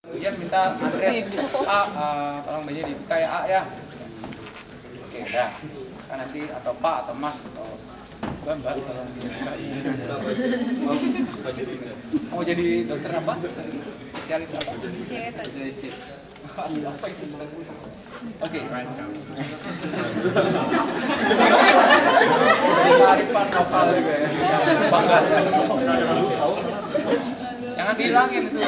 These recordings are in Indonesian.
Kemudian minta Andreas tolong bajunya dibuka ya A ya. Oke, udah. Kan nanti atau Pak atau Mas atau Mbak tolong dibuka. Mau jadi dokter apa? Spesialis apa? Spesialis. Apa itu? Oke, kearifan lokal juga ya. Bangga. Jangan dihilangin itu.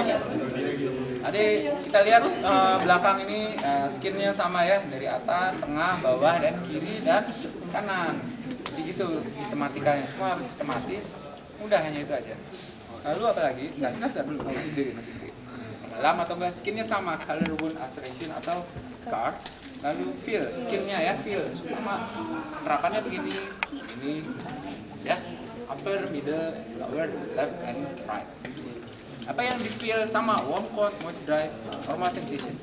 Tadi kita lihat belakang ini skinnya sama ya, dari atas, tengah, bawah, dan kiri dan kanan. Jadi gitu sistematikanya, semua harus sistematis. Mudah, hanya itu aja. Lalu apa lagi? Nggak dulu, masih sendiri. Dalam atau enggak skinnya sama, color, wound, ulceration atau scar. Lalu feel, skinnya ya, feel sama. Penerapannya begini, ya, upper, middle, lower, left, and right. Apa yang di feel sama, warm, cold, moist, dry, normal sensation.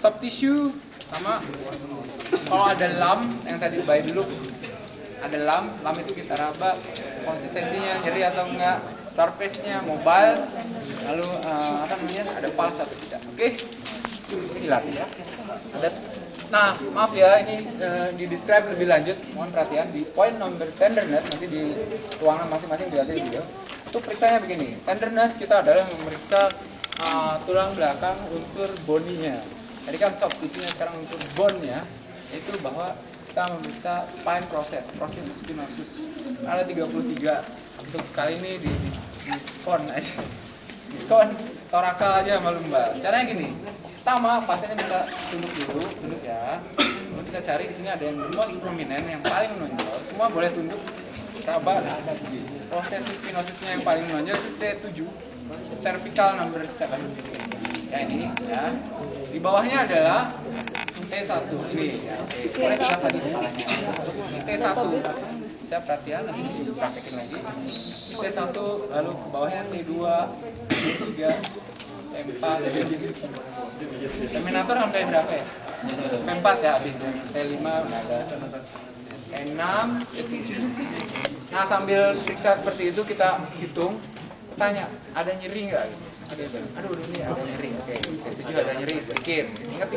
Soft tissue sama. Kalau ada lump yang tadi by dulu, ada lump itu kita raba, konsistensinya nyeri atau enggak, surface-nya mobile, lalu ada pulse atau tidak. Oke, ini latih ya. Nah, maaf ya, ini di describe lebih lanjut, mohon perhatian di point number tenderness, nanti di ruangan masing-masing dilihat di video. Itu periksanya begini, tenderness kita adalah memeriksa tulang belakang unsur bone-nya. Tadi kan soft tissue-nya, sekarang unsur bone-nya, itu bahwa kita memeriksa spine proses spinosus. Ada 33, untuk sekali ini di skon aja. Skon torakal aja sama lumbar. Caranya gini, pertama pasiennya kita tunduk ya. Lalu kita cari di sini ada yang most prominent, yang paling menonjol. Semua boleh tunduk. Raba ada proses spinosisnya yang paling menonjol itu C7, cervical number 7. Ya ini ya. Di bawahnya adalah T1 ini ya. Boleh kita tadi kepalanya. T1. Saya perhatian nanti dipraktekin lagi. T1 lalu ke bawahnya T2, T3, T4. Terminator sampai berapa ya? T4 ya habis ya. T5 ada. T6, T7. Nah, sambil periksa seperti itu kita hitung, tanya, ada nyeri nggak? Aduh, ini ada nyeri. Oke, T7 ada nyeri sedikit. Ingat.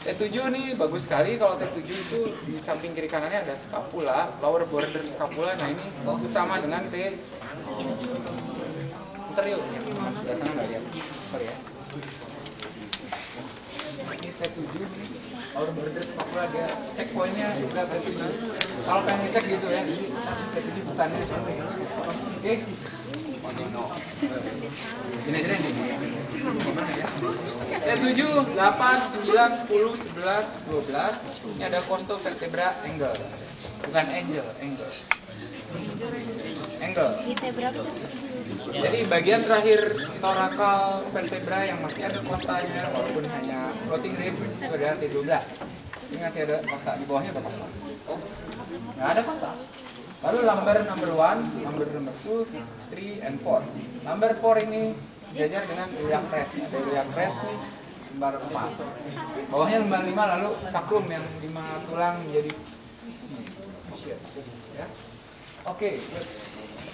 T7 nih bagus sekali. Kalau T7 itu di samping kiri kanannya ada scapula, lower border scapula. Nah, ini sama dengan T. Bentar yuk, sebelah sana nggak lihat. Sorry ya. Ini T7 nih, lower border scapula, dia check point-nya juga T7. Kalau pengen ngecek gitu ya, jadi T7 bukannya. Oke. Ini aja nih. T7, 8, 9, 10, 11, 12. Ini ada costovertebra angle. Bukan angle. Jadi bagian terakhir thoracal vertebra yang masih ada kostanya, walaupun hanya floating rib, itu adalah T12. Ini masih ada kosta, di bawahnya apa kosta? Oh, nggak ada kosta. Lalu number 1, number 2, 3, and 4. Number 4 ini sejajar dengan iliac crest. Ada iliac crest nih, lembar 4. Bawahnya lembar 5, lalu sacrum yang 5 tulang menjadi ya. Oke,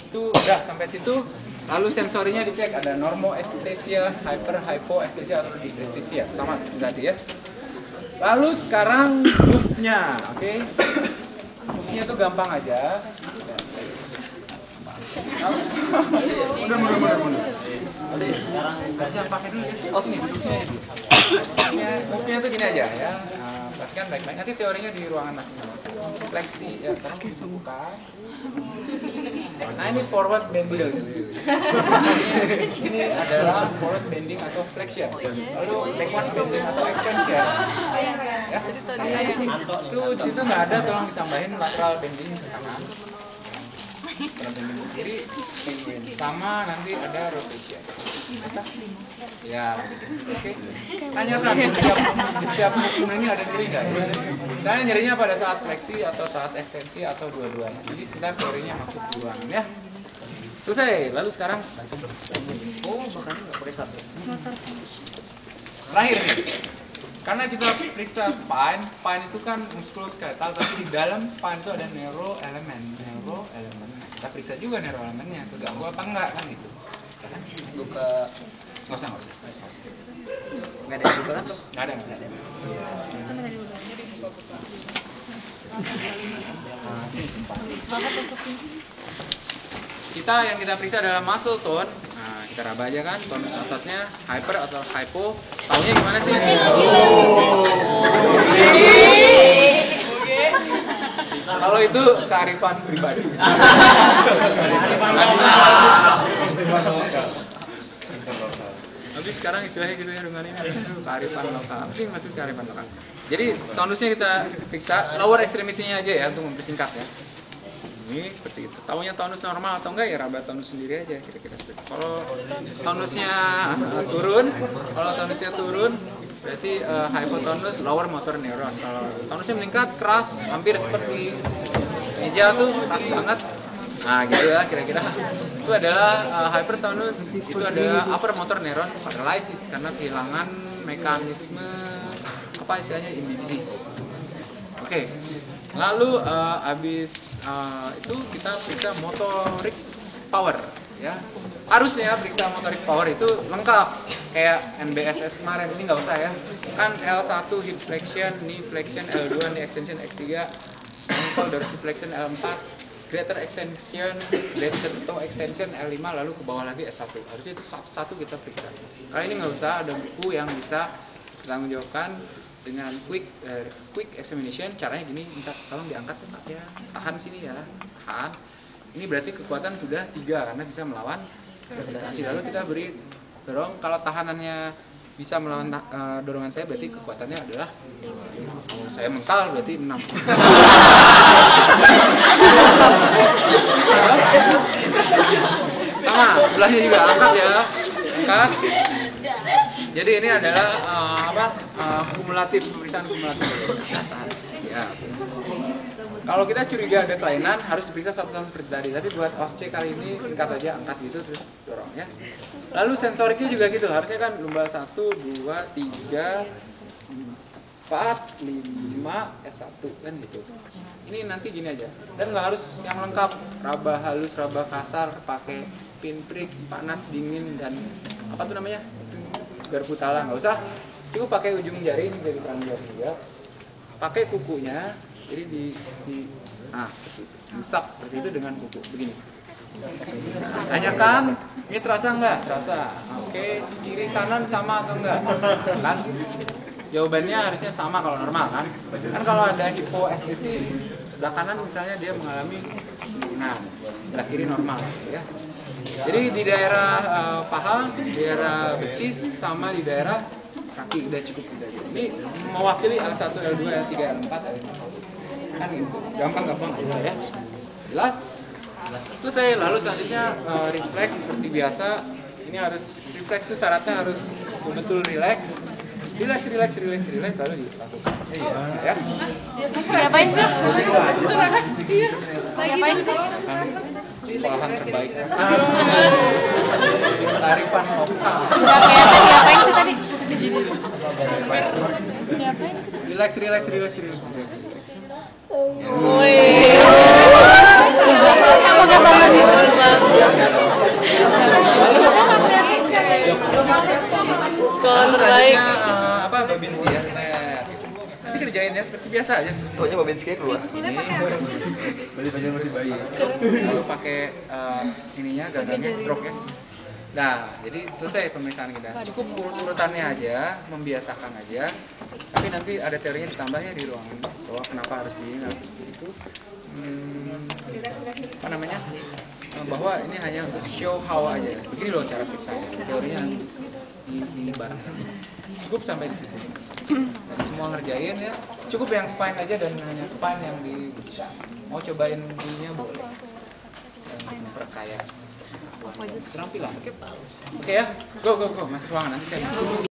itu udah sampai situ. Lalu sensorinya dicek, ada normoestesia, hypoestesia atau dysestesia, sama seperti tadi ya. Lalu sekarang move-nya, oke. Move-nya tuh gampang aja. Udah. Sekarang pakai dulu ya. Oh, sini duduknya. Move-nya tuh gini aja ya. Perhatikan baik-baik. Nanti teorinya di ruangan masing-masing. Fleksi ya, sekarang bisa buka. Nah, ini forward bending. Ini adalah forward bending atau flexion. Lalu backward bending atau extension. Ya. Itu di situ nggak ada, tolong ditambahin lateral bending ke kanan. Lateral bending ke kiri. Sama nanti ada rotation. Ya, oke. Tanyakan di setiap move ini ada nyeri nggak? Misalnya nyerinya pada saat fleksi atau saat ekstensi atau dua-duanya. Jadi sebentar teorinya masuk duluan ya. Selesai. Lalu sekarang makanya nggak boleh satu. Terakhir nih. Karena kita periksa spine itu kan muskuloskeletal, tapi di dalam spine itu ada neuro elemen. Kita periksa juga neuro elemennya, keganggu apa enggak kan gitu. Kan buka nggak usah. kan? Nggak ada. Yang kita periksa adalah muscle tone. Nah, kita raba aja kan, tonus ototnya hyper atau hypo. Taunya gimana sih? Kalau itu kearifan pribadi. Tapi sekarang istilahnya gitu ya dengan ini kearifan lokal. Apa sih maksud kearifan lokal? Jadi tonusnya kita periksa lower extremity-nya aja ya untuk mempersingkat ya. Ini seperti itu. Taunya tonus normal atau enggak ya raba tonus sendiri aja kira-kira seperti itu. Kalau tonusnya turun, berarti hypotonus lower motor neuron. Kalau tonusnya meningkat keras, hampir seperti meja tuh keras banget. Nah, gitu ya kira-kira. Itu adalah hypertonus, itu adalah upper motor neuron paralysis karena kehilangan mekanisme apa istilahnya induksi. Oke. Lalu habis itu kita periksa motorik power ya. Harusnya periksa motorik power itu lengkap kayak NBSS kemarin, ini nggak usah ya. Kan L1 hip flexion, knee flexion, L2 knee extension, X3 ankle dorsiflexion, L4 greater extension, greater toe extension, L5 lalu ke bawah lagi S1. Harusnya itu satu kita periksa. Kali ini nggak usah, ada buku yang bisa bertanggungjawabkan dengan quick examination. Caranya gini, minta tolong diangkat ya, tahan sini ya, tahan. Ini berarti kekuatan sudah 3 karena bisa melawan gravitasi. Lalu kita beri dorong, kalau tahanannya bisa melawan dorongan saya berarti kekuatannya adalah, kalau saya mental berarti 6. Sama, sebelahnya juga angkat ya, angkat. Jadi ini adalah kumulatif, pemeriksaan kumulatif. Ya. Kalau kita curiga ada kelainan harus diperiksa satu-satu seperti tadi. Tapi buat OSCE kali ini singkat aja, angkat gitu terus dorong ya. Lalu sensoriknya juga gitu, harusnya kan lumbar 1, 2, 3, 4, 5, S1 kan gitu. Ini nanti gini aja. Dan nggak harus yang lengkap, raba halus, raba kasar, pakai pinprick, panas, dingin dan apa tuh namanya? Garpu tala, nggak usah. Cukup pakai ujung jari ini dari tanggung jawab juga. Pakai kukunya, jadi seperti itu. Diusap seperti itu dengan kuku begini. Tanyakan, ini terasa nggak? Terasa. Oke, kiri kanan sama atau enggak? Kan? Jawabannya harusnya sama kalau normal kan? Kan kalau ada hipo-SDC sebelah kanan misalnya dia mengalami sebelah kiri normal ya. Jadi di daerah paha, di daerah betis sama di daerah kaki udah cukup gitu aja. Ini mewakili L1, L2, L3, L4 kan gitu. Gampang aja ya. Jelas? Selesai. Lalu selanjutnya refleks seperti biasa. Ini harus refleks itu syaratnya harus betul relax. Relax lalu dilakukan. Ya. Ngapain sih? Ngapain sih? Olahan terbaik. Tarifan lokal. Enggak kayak tadi, ngapain sih tadi? Relax. Wih. Kamu gak bangun itu bang? Kalau terbaik. Babinski ya. Nanti kerjain ya seperti biasa aja. Pokoknya Babinski keluar. Baju masih bayi. Lalu pakai ininya gagangnya stroke ya. Nah, jadi selesai pemeriksaan kita. Cukup urutannya aja, membiasakan aja. Tapi nanti ada teorinya ditambahnya di ruangan bahwa kenapa harus begini itu. Bahwa ini hanya untuk show how aja. Begini loh cara periksanya. Teorinya nanti di barang. Cukup sampai di situ. Jadi semua ngerjain ya. Cukup yang spine aja dan hanya spine yang mau cobain ininya boleh. Dan memperkaya. Terampilan. Oke ya. Go. Masuk ruangan nanti saya.